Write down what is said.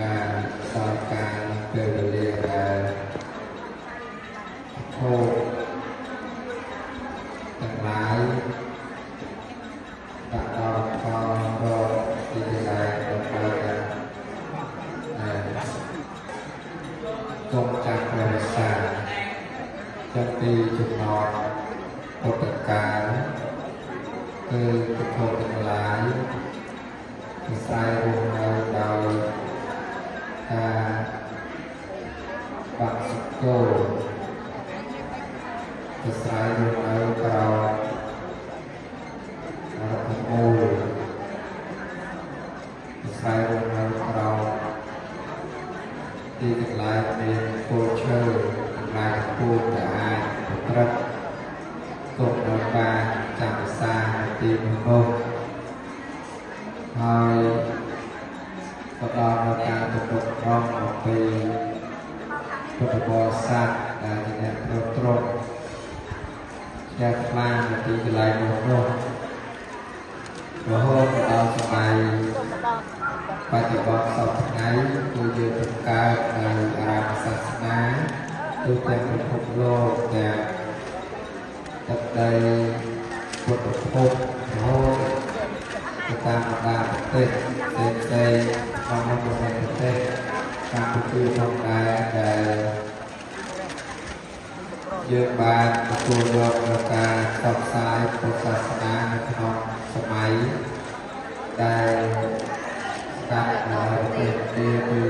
การสอนการเปิดเรียนการโทษต่างหลายตัดต่อพอรอที่จะได้ต่อไปกันตรงจากประวัติศาสตร์จนปีจุดนอนปรากฏการณ์คือกระทบต่างหลายที่ใส่ลงในดาวบักสโกจะใส่ลงในกราวรัตโมจะใส่ลงในกราวที่ทั้งหลายเป็นโคเชอร์ทั้งหลายพูดแต่อ่านพระกบนบาจำสาตีมโนហើយក៏ដល់នៅការទទួលរងអំពីពុទ្ធបរិស័ទដែលជាអ្នកគ្រប់គ្រងជាខ្លាំងនៅទីកន្លែងនោះរហូតដល់សម័យបច្ចុប្បន្នសពថ្ងៃគឺយើងបង្កើតនៅអារាមសាសនាទូទាំងពិភពលោកទាំងទឹកដីពុទ្ធភពរហូតទៅតាមបណ្ដាប្រទេសផ្សេងៗក្នុងប្រទេសកម្ពុជាផងដែរដែលយើងបានទទួលយកនូវការផ្សព្វផ្សាយពុទ្ធសាសនានៅក្នុងសម័យដែលស្ដេចនៅប្រទេសនេះគឺ